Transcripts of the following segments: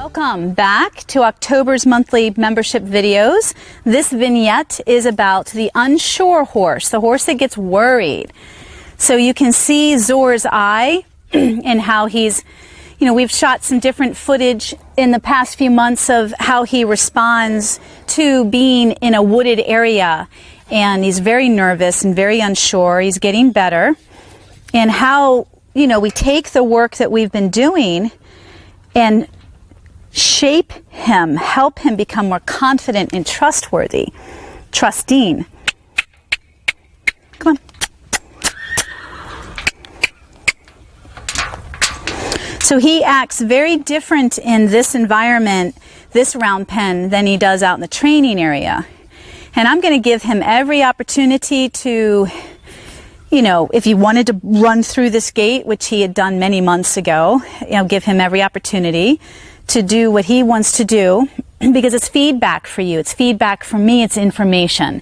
Welcome back to October's monthly membership videos. This vignette is about the unsure horse, the horse that gets worried. So you can see Zor's eye and how he's, we've shot some different footage in the past few months of how he responds to being in a wooded area. And he's very nervous and very unsure. He's getting better. And how, we take the work that we've been doing and shape him, help him become more confident and trustworthy, trusting. Come on. So he acts very different in this environment, this round pen, than he does out in the training area. And I'm going to give him every opportunity to, if he wanted to run through this gate, which he had done many months ago, give him every opportunity to do what he wants to do, because it's feedback for you. It's feedback for me. It's information.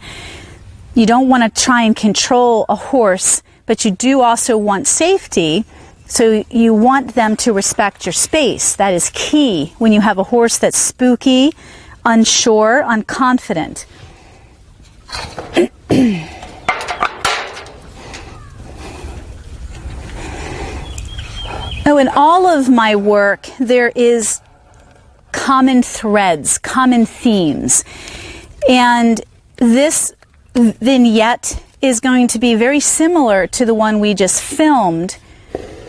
You don't want to try and control a horse, but you do also want safety. So you want them to respect your space. That is key when you have a horse that's spooky, unsure, unconfident. Oh, in all of my work, there is common threads, common themes. And this vignette is going to be very similar to the one we just filmed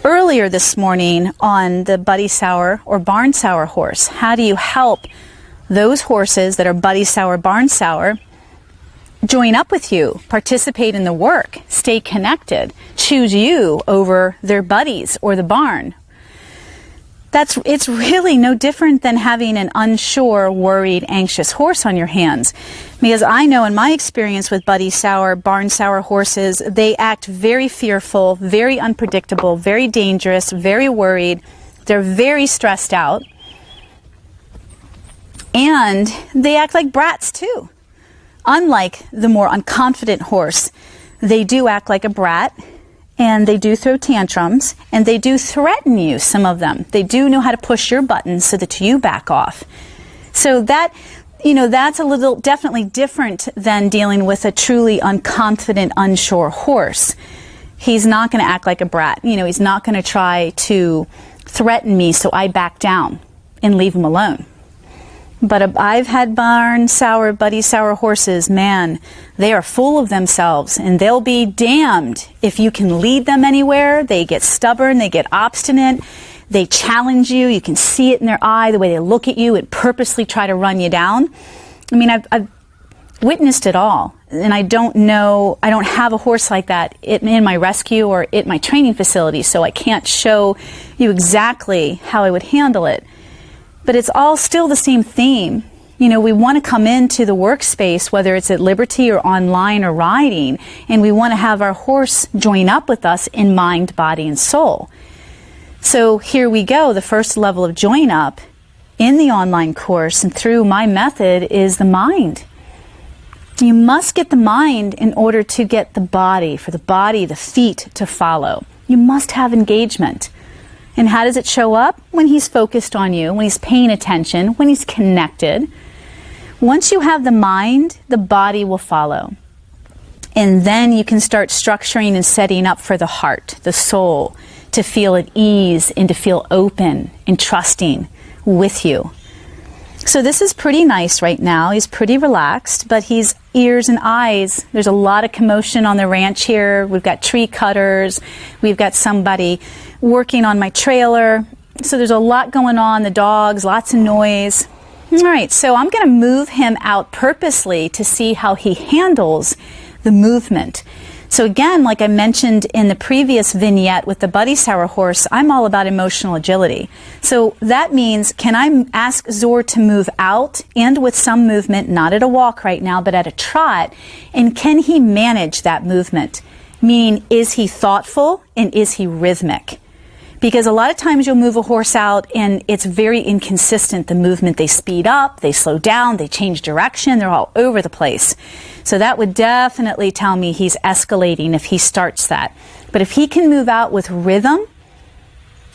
earlier this morning on the buddy sour or barn sour horse. How do you help those horses that are buddy sour, barn sour join up with you, participate in the work, stay connected, choose you over their buddies or the barn? It's really no different than having an unsure, worried, anxious horse on your hands. Because I know in my experience with buddy sour, barn sour horses, they act very fearful, very unpredictable, very dangerous, very worried. They're very stressed out. And they act like brats too. Unlike the more unconfident horse, they do act like a brat. And they do throw tantrums, and they do threaten you, some of them. They do know how to push your buttons so that you back off. So that, that's a little definitely different than dealing with a truly unconfident, unsure horse. He's not going to act like a brat. He's not going to try to threaten me so I back down and leave him alone. But I've had barn sour, buddy sour horses, man, they are full of themselves, and they'll be damned if you can lead them anywhere. They get stubborn, they get obstinate, they challenge you. You can see it in their eye, the way they look at you and purposely try to run you down. I mean, I've witnessed it all, and I don't have a horse like that in my rescue or at my training facility, so I can't show you exactly how I would handle it. But it's all still the same theme. We want to come into the workspace, whether it's at Liberty or online or riding, and we want to have our horse join up with us in mind, body, and soul. So here we go. The first level of join up in the online course and through my method is the mind. You must get the mind in order to get the body, for the body, the feet to follow. You must have engagement. And how does it show up? When he's focused on you, when he's paying attention, when he's connected. Once you have the mind, the body will follow. And then you can start structuring and setting up for the heart, the soul, to feel at ease and to feel open and trusting with you. So this is pretty nice right now. He's pretty relaxed, but he's ears and eyes. There's a lot of commotion on the ranch here. We've got tree cutters. We've got somebody working on my trailer. So there's a lot going on, the dogs, lots of noise. All right, so I'm going to move him out purposely to see how he handles the movement. So again, like I mentioned in the previous vignette with the buddy sour horse, I'm all about emotional agility. So that means, can I ask Zor to move out and with some movement, not at a walk right now, but at a trot, and can he manage that movement? Meaning, is he thoughtful and is he rhythmic? Because a lot of times you'll move a horse out and it's very inconsistent, the movement. They speed up, they slow down, they change direction, they're all over the place. So that would definitely tell me he's escalating if he starts that. But if he can move out with rhythm,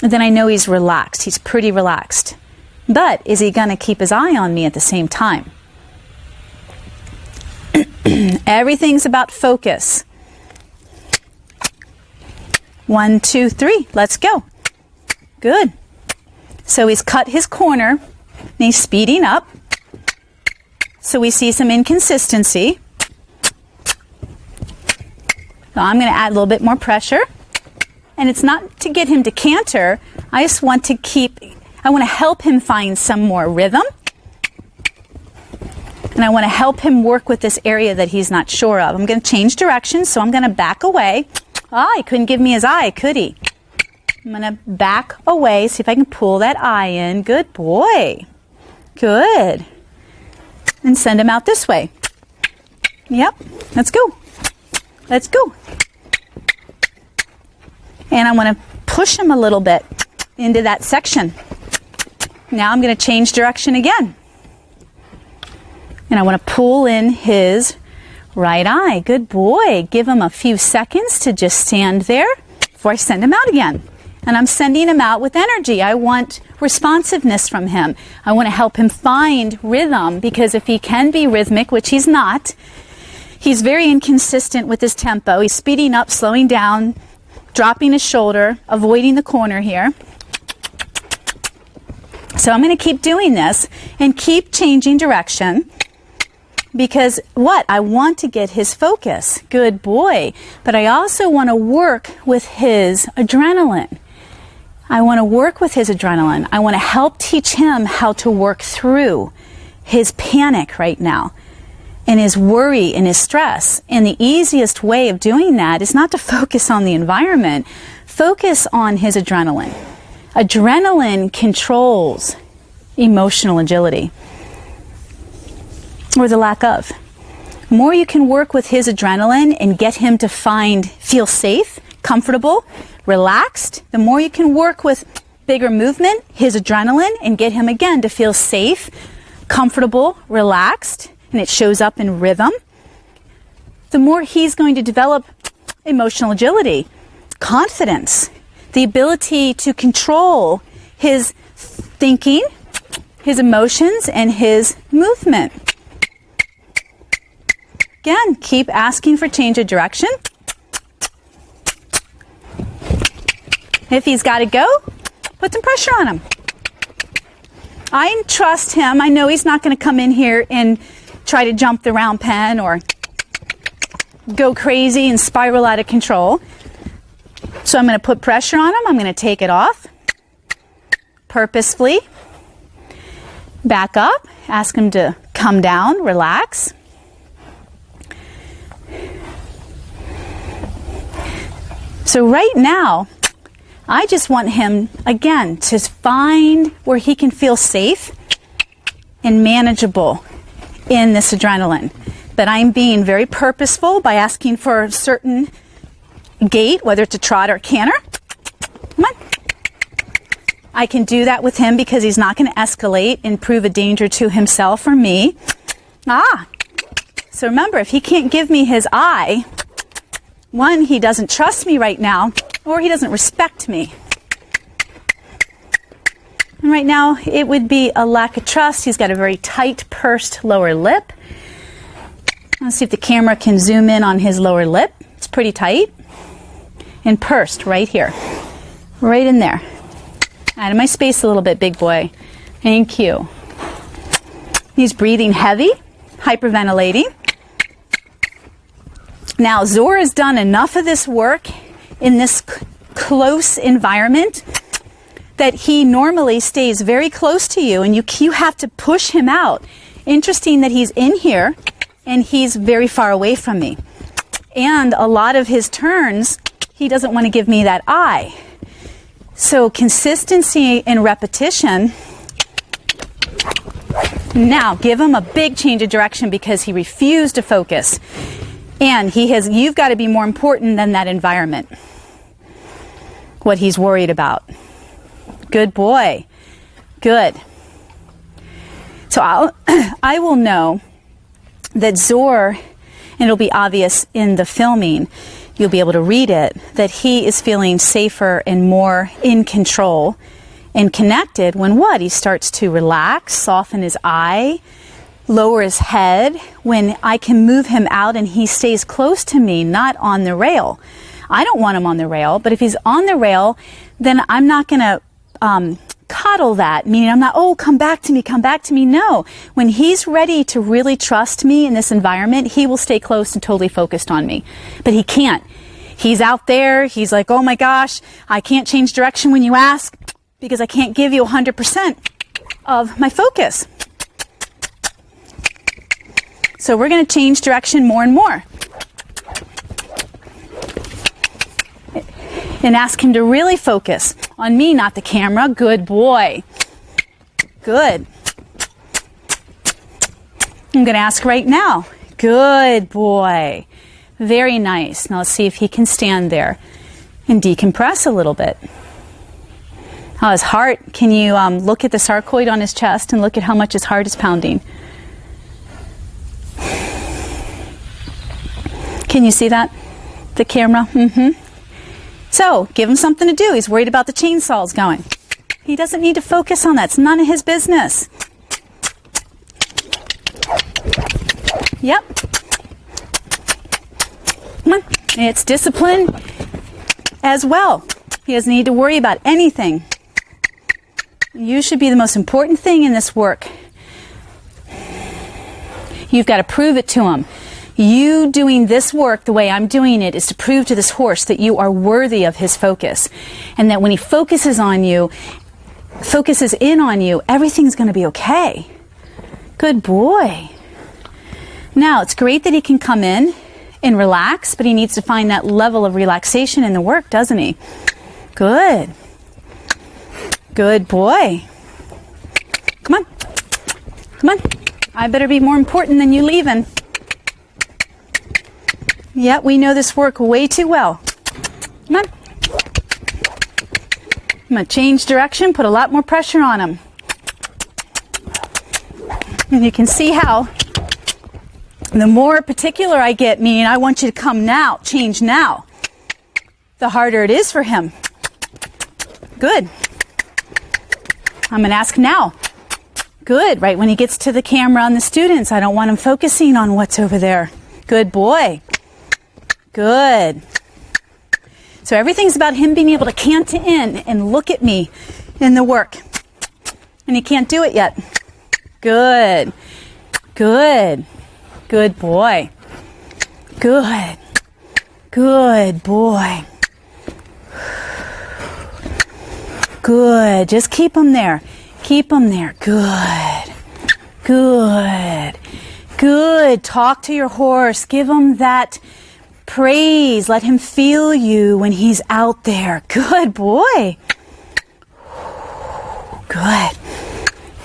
then I know he's relaxed. He's pretty relaxed. But is he going to keep his eye on me at the same time? Everything's about focus. 1, 2, 3. Let's go. Good. So he's cut his corner, and he's speeding up. So we see some inconsistency. So I'm going to add a little bit more pressure. And it's not to get him to canter. I just want to I want to help him find some more rhythm. And I want to help him work with this area that he's not sure of. I'm going to change direction, so I'm going to back away. He couldn't give me his eye, could he? I'm going to back away, see if I can pull that eye in. Good boy. Good. And send him out this way. Yep. Let's go. Let's go. And I want to push him a little bit into that section. Now I'm going to change direction again. And I want to pull in his right eye. Good boy. Give him a few seconds to just stand there before I send him out again. And I'm sending him out with energy. I want responsiveness from him. I want to help him find rhythm, because if he can be rhythmic, which he's not, he's very inconsistent with his tempo. He's speeding up, slowing down, dropping his shoulder, avoiding the corner here. So I'm going to keep doing this and keep changing direction, because I want to get his focus. Good boy. But I also want to work with his adrenaline. I want to work with his adrenaline. I want to help teach him how to work through his panic right now and his worry and his stress. And the easiest way of doing that is not to focus on the environment. Focus on his adrenaline. Adrenaline controls emotional agility, or the lack of. The more you can work with his adrenaline and get him to feel safe, comfortable, relaxed, the more you can work with bigger movement, his adrenaline, and get him again to feel safe, comfortable, relaxed, and it shows up in rhythm, the more he's going to develop emotional agility, confidence, the ability to control his thinking, his emotions, and his movement. Again, keep asking for change of direction. If he's got to go, put some pressure on him. I trust him. I know he's not going to come in here and try to jump the round pen or go crazy and spiral out of control. So I'm going to put pressure on him. I'm going to take it off purposefully. Back up. Ask him to come down, relax. So right now, I just want him, again, to find where he can feel safe and manageable in this adrenaline. But I'm being very purposeful by asking for a certain gait, whether it's a trot or a canter. Come on. I can do that with him because he's not going to escalate and prove a danger to himself or me. So remember, if he can't give me his eye, one, he doesn't trust me right now, or he doesn't respect me. And right now, it would be a lack of trust. He's got a very tight, pursed lower lip. Let's see if the camera can zoom in on his lower lip. It's pretty tight and pursed right here, right in there. Out of my space a little bit, big boy. Thank you. He's breathing heavy, hyperventilating. Now, Zora's done enough of this work in this close environment that he normally stays very close to you, and you have to push him out. Interesting that he's in here and he's very far away from me. And a lot of his turns, he doesn't want to give me that eye. So consistency and repetition. Now, give him a big change of direction because he refused to focus. And you've got to be more important than that environment. What he's worried about. Good boy. Good. So I will know that Zor, and it'll be obvious in the filming, you'll be able to read it, that he is feeling safer and more in control and connected when what? He starts to relax, soften his eye, lower his head, when I can move him out and he stays close to me, not on the rail. I don't want him on the rail, but if he's on the rail, then I'm not going to coddle that, meaning I'm not, oh, come back to me, come back to me. No, when he's ready to really trust me in this environment, he will stay close and totally focused on me. But he can't. He's out there, he's like, oh my gosh, I can't change direction when you ask because I can't give you 100% of my focus. So we're going to change direction more and more. And ask him to really focus on me, not the camera. Good boy. Good. I'm going to ask right now. Good boy. Very nice. Now let's see if he can stand there and decompress a little bit. Oh, his heart. Can you look at the sarcoid on his chest and look at how much his heart is pounding? Can you see that? The camera? Mm-hmm. So, give him something to do. He's worried about the chainsaws going. He doesn't need to focus on that. It's none of his business. Yep. Come on. It's discipline as well. He doesn't need to worry about anything. You should be the most important thing in this work. You've got to prove it to him. You doing this work the way I'm doing it is to prove to this horse that you are worthy of his focus. And that when he focuses in on you, everything's going to be okay. Good boy. Now, it's great that he can come in and relax, but he needs to find that level of relaxation in the work, doesn't he? Good. Good boy. Come on. Come on. I better be more important than you leaving. Yeah, we know this work way too well. Come on. I'm going to change direction, put a lot more pressure on him. And you can see how the more particular I get, meaning I want you to come now, change now, the harder it is for him. Good. I'm going to ask now. Good. Right when he gets to the camera and the students, I don't want him focusing on what's over there. Good boy. Good. So everything's about him being able to cant in and look at me in the work. And he can't do it yet. Good. Good. Good boy. Good. Good boy. Good. Just keep him there. Keep him there. Good. Good. Good. Talk to your horse. Give him that praise. Let him feel you when he's out there. Good boy. Good.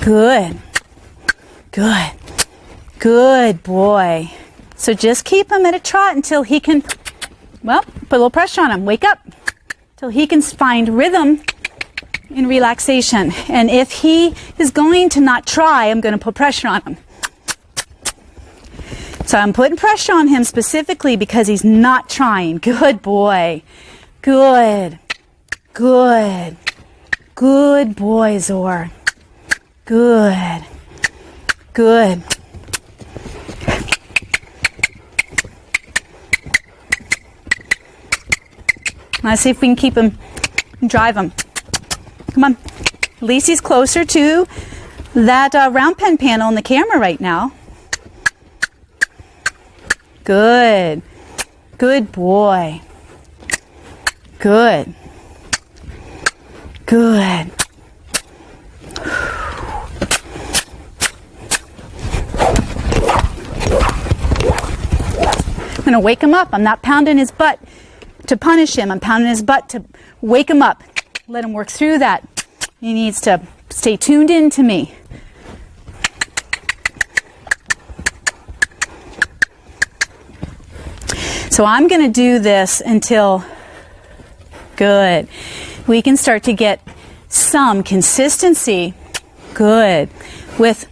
Good. Good. Good boy. So just keep him at a trot until he can, well, put a little pressure on him. Wake up. Till he can find rhythm in relaxation. And if he is going to not try, I'm going to put pressure on him. So I'm putting pressure on him specifically because he's not trying. Good boy. Good. Good. Good boy, Zor. Good. Good. Let's see if we can keep him, drive him. Come on. At least he's closer to that round pen panel in the camera right now. Good. Good boy. Good. Good. I'm going to wake him up. I'm not pounding his butt to punish him. I'm pounding his butt to wake him up. Let him work through that. He needs to stay tuned in to me. So I'm going to do this until, good, we can start to get some consistency, good, with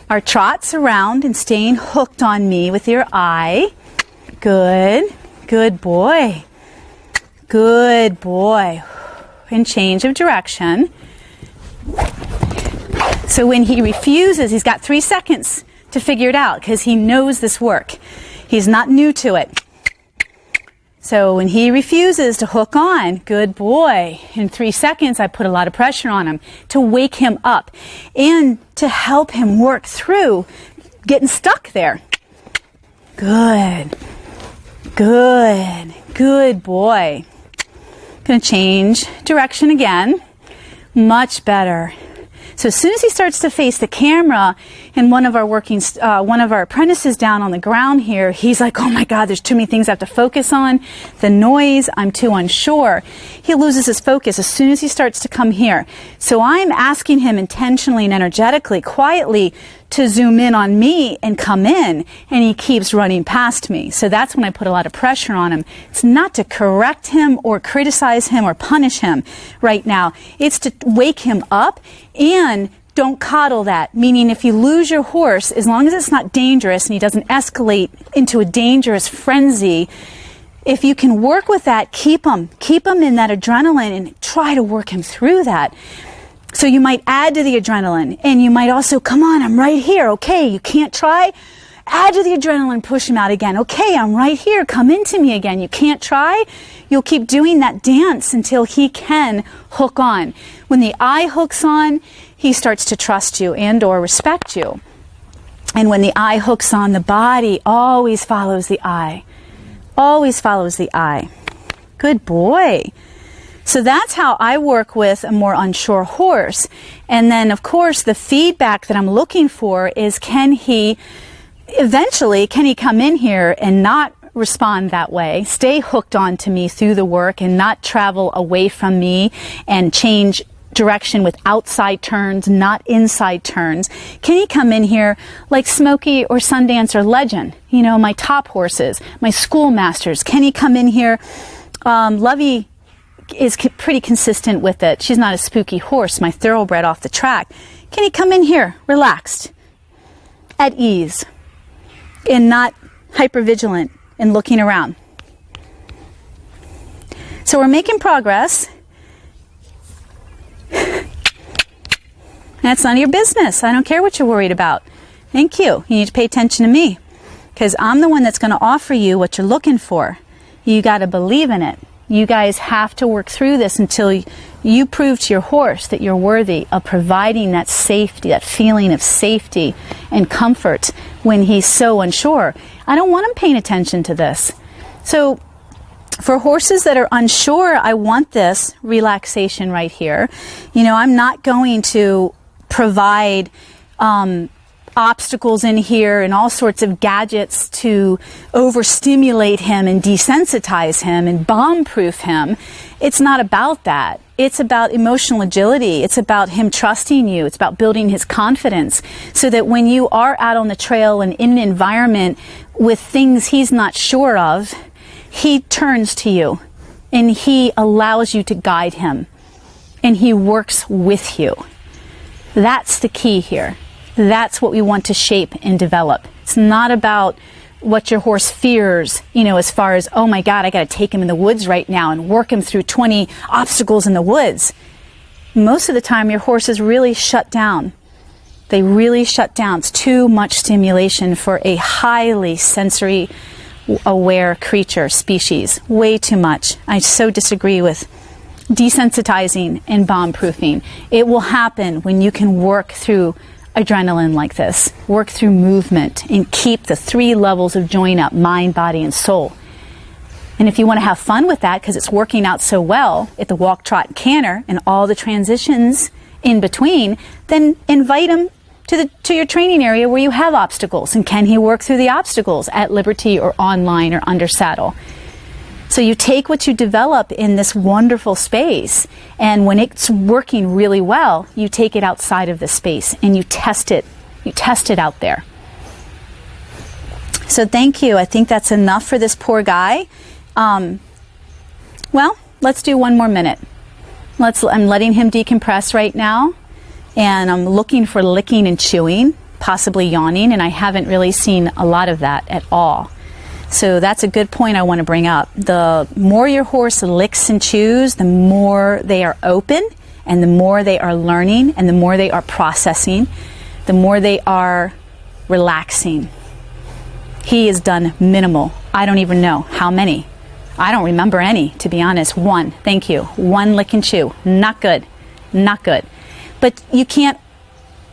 our trots around and staying hooked on me with your eye. Good. Good boy. Good boy. and change of direction. So when he refuses, he's got 3 seconds to figure it out because he knows this work. He's not new to it. So when he refuses to hook on, good boy. In 3 seconds, I put a lot of pressure on him to wake him up and to help him work through getting stuck there. Good. Good. Good boy. Going to change direction again. Much better. So as soon as he starts to face the camera and one of our apprentices down on the ground here, he's like, oh my God, there's too many things I have to focus on. The noise, I'm too unsure. He loses his focus as soon as he starts to come here. So I'm asking him intentionally and energetically, quietly, to zoom in on me and come in, and he keeps running past me. So that's when I put a lot of pressure on him. It's not to correct him or criticize him or punish him right now. It's to wake him up, and don't coddle that. Meaning if you lose your horse, as long as it's not dangerous and he doesn't escalate into a dangerous frenzy, if you can work with that, keep him in that adrenaline and try to work him through that. So you might add to the adrenaline, and you might also, come on, I'm right here. Okay, you can't try? Add to the adrenaline, push him out again. Okay, I'm right here. Come into me again. You can't try? You'll keep doing that dance until he can hook on. When the eye hooks on, he starts to trust you and or respect you. And when the eye hooks on, the body always follows the eye. Always follows the eye. Good boy. So that's how I work with a more unsure horse. And then, of course, the feedback that I'm looking for is, can he come in here and not respond that way, stay hooked on to me through the work and not travel away from me and change direction with outside turns, not inside turns? Can he come in here like Smokey or Sundance or Legend? You know, my top horses, my schoolmasters. Can he come in here? Lovey is pretty consistent with it. She's not a spooky horse, my thoroughbred off the track. Can he come in here relaxed, at ease, and not hypervigilant and looking around? So we're making progress. That's none of your business. I don't care what you're worried about. Thank you. You need to pay attention to me, because I'm the one that's going to offer you what you're looking for. You got to believe in it. You guys have to work through this until you prove to your horse that you're worthy of providing that safety, that feeling of safety and comfort when he's so unsure. I don't want him paying attention to this. So for horses that are unsure, I want this relaxation right here. You know, I'm not going to provide obstacles in here and all sorts of gadgets to overstimulate him and desensitize him and bomb-proof him. It's not about that. It's about emotional agility. It's about him trusting you. It's about building his confidence so that when you are out on the trail and in an environment with things he's not sure of, he turns to you and he allows you to guide him and he works with you. That's the key here. That's what we want to shape and develop. It's not about what your horse fears, you know, as far as, oh my God, I got to take him in the woods right now and work him through 20 obstacles in the woods. Most of the time, your horse is really shut down. They really shut down. It's too much stimulation for a highly sensory aware creature, species. Way too much. I so disagree with desensitizing and bomb-proofing. It will happen when you can work through adrenaline like this, work through movement, and keep the 3 levels of join up, mind, body, and soul. And if you want to have fun with that, because it's working out so well at the walk, trot, and canter, and all the transitions in between, then invite him to your training area where you have obstacles. And can he work through the obstacles at liberty or online or under saddle? So you take what you develop in this wonderful space, and when it's working really well, you take it outside of the space and you test it. You test it out there. So thank you. I think that's enough for this poor guy. Well, let's do 1 more minute. I'm letting him decompress right now, and I'm looking for licking and chewing, possibly yawning, and I haven't really seen a lot of that at all. So that's a good point I want to bring up. The more your horse licks and chews, the more they are open, and the more they are learning, and the more they are processing, the more they are relaxing. He has done minimal. I don't even know how many. I don't remember any, to be honest. One, thank you. One lick and chew. Not good. Not good. But you can't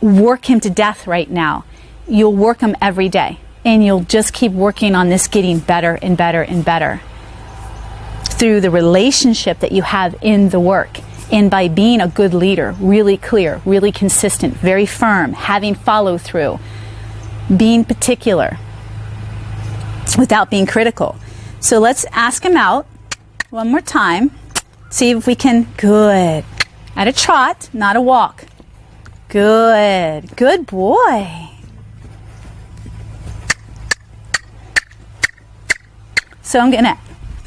work him to death right now. You'll work him every day. And you'll just keep working on this getting better and better and better through the relationship that you have in the work, and by being a good leader, really clear, really consistent, very firm, having follow through, being particular without being critical. So let's ask him out one more time, see if we can. Good. At a trot, not a walk. Good. Good boy. So I'm going to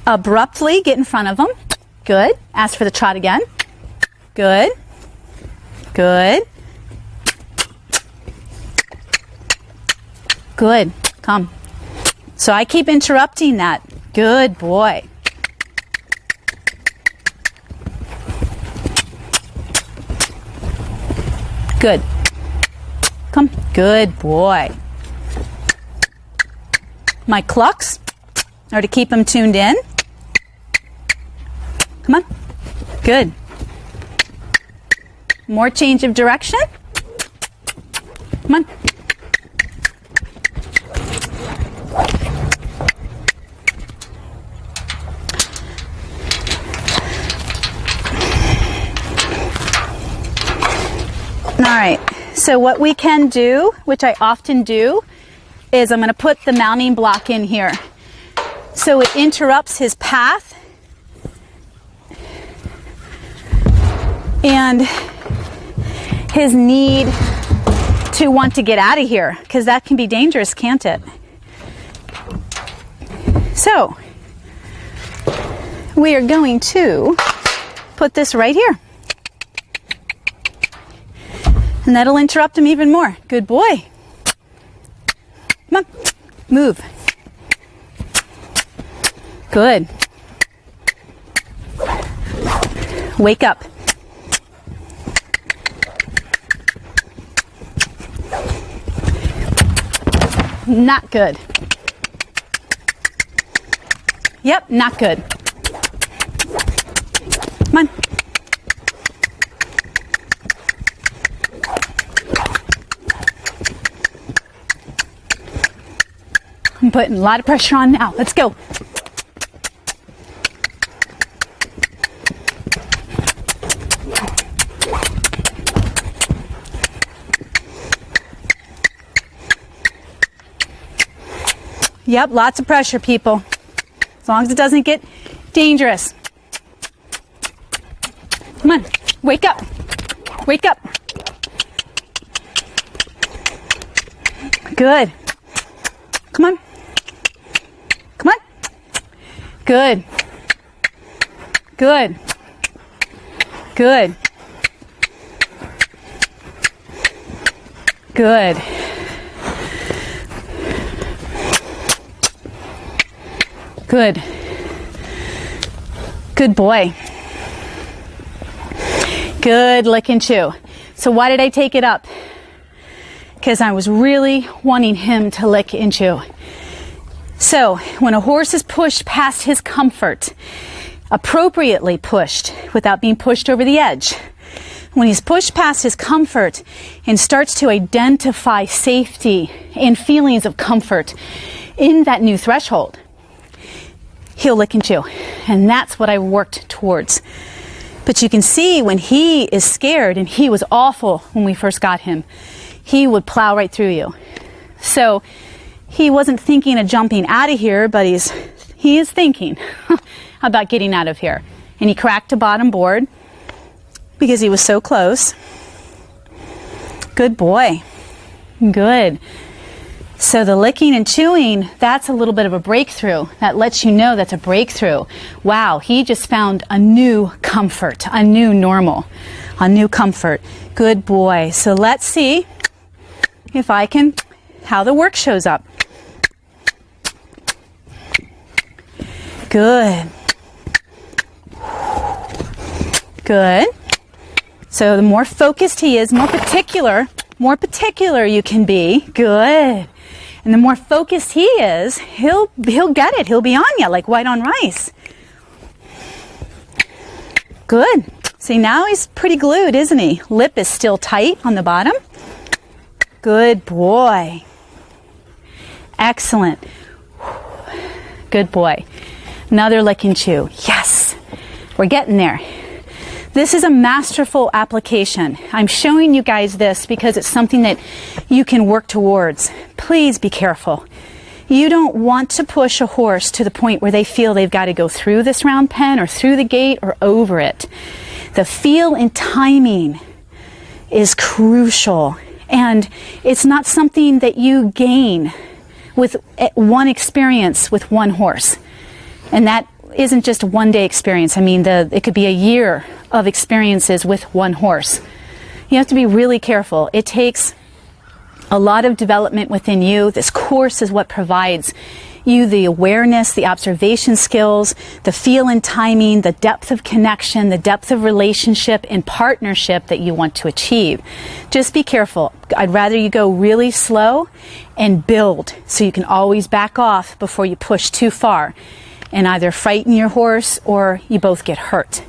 abruptly get in front of him. Good. Ask for the trot again. Good. Good. Good. Come. So I keep interrupting that. Good boy. Good. Come. Good boy. My clucks are to keep him tuned in. Come on. Good. More change of direction. Come on. All right. So what we can do, which I often do, is I'm going to put the mounting block in here. So it interrupts his path and his need to want to get out of here, because that can be dangerous, can't it? So we are going to put this right here, and that'll interrupt him even more. Good boy. Come on, move. Good. Wake up. Not good. Yep, not good. Come on. I'm putting a lot of pressure on now. Let's go. Yep, lots of pressure, people. As long as it doesn't get dangerous. Come on, wake up. Wake up. Good. Come on. Come on. Good. Good. Good. Good. Good. Good boy. Good lick and chew. So why did I take it up? Because I was really wanting him to lick and chew. So when a horse is pushed past his comfort, appropriately pushed without being pushed over the edge, when he's pushed past his comfort and starts to identify safety and feelings of comfort in that new threshold, he'll lick and chew. And that's what I worked towards. But you can see when he is scared, and he was awful when we first got him, he would plow right through you. So he wasn't thinking of jumping out of here, but he is thinking about getting out of here. And he cracked a bottom board because he was so close. Good boy. Good. So the licking and chewing, that's a little bit of a breakthrough. That lets you know that's a breakthrough. Wow, he just found a new comfort, a new normal, a new comfort. Good boy. So let's see how the work shows up. Good. Good. So the more focused he is, more particular you can be. Good. And the more focused he is, he'll get it. He'll be on you like white on rice. Good. See, now he's pretty glued, isn't he? Lip is still tight on the bottom. Good boy. Excellent. Good boy. Another lick and chew. Yes. We're getting there. This is a masterful application. I'm showing you guys this because it's something that you can work towards. Please be careful. You don't want to push a horse to the point where they feel they've got to go through this round pen or through the gate or over it. The feel and timing is crucial, and it's not something that you gain with one experience with one horse. And that isn't just a one-day experience. I mean, it could be a year of experiences with one horse. You have to be really careful. It takes a lot of development within you. This course is what provides you the awareness, the observation skills, the feel and timing, the depth of connection, the depth of relationship and partnership that you want to achieve. Just be careful. I'd rather you go really slow and build so you can always back off before you push too far and either frighten your horse or you both get hurt.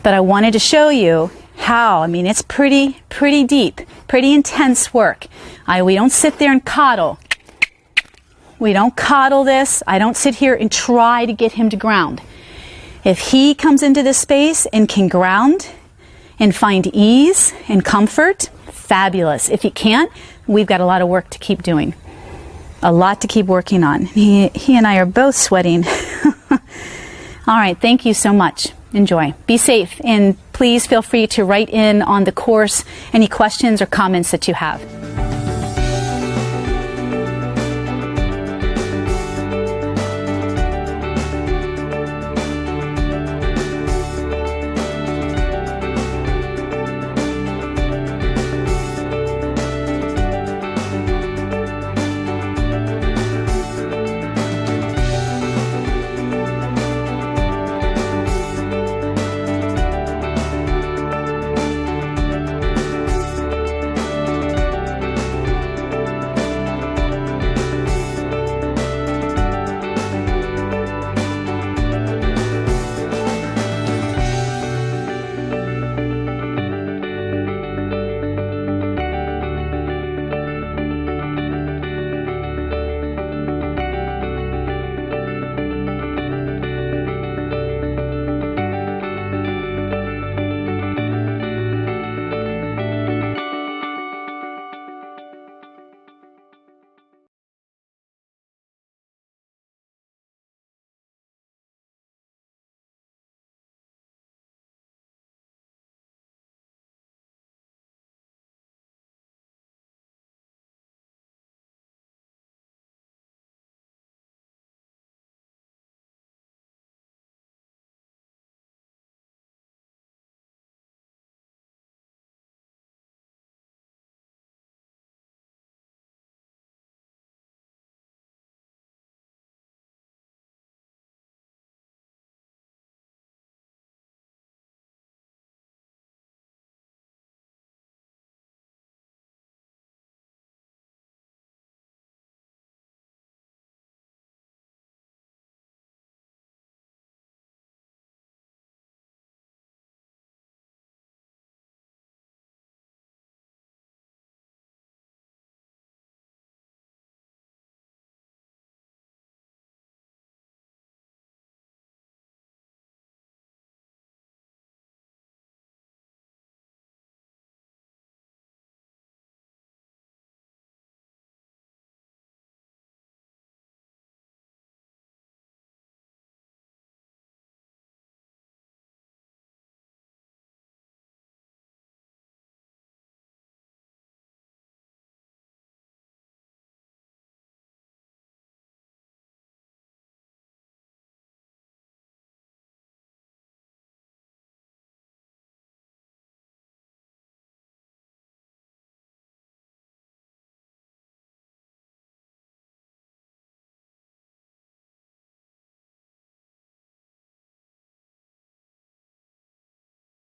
But I wanted to show you how. I mean, it's pretty deep, pretty intense work. We don't sit there and coddle. We don't coddle this. I don't sit here and try to get him to ground. If he comes into this space and can ground and find ease and comfort, fabulous. If he can't, we've got a lot of work to keep doing. A lot to keep working on. He and I are both sweating. All right, thank you so much. Enjoy. Be safe, and please feel free to write in on the course any questions or comments that you have.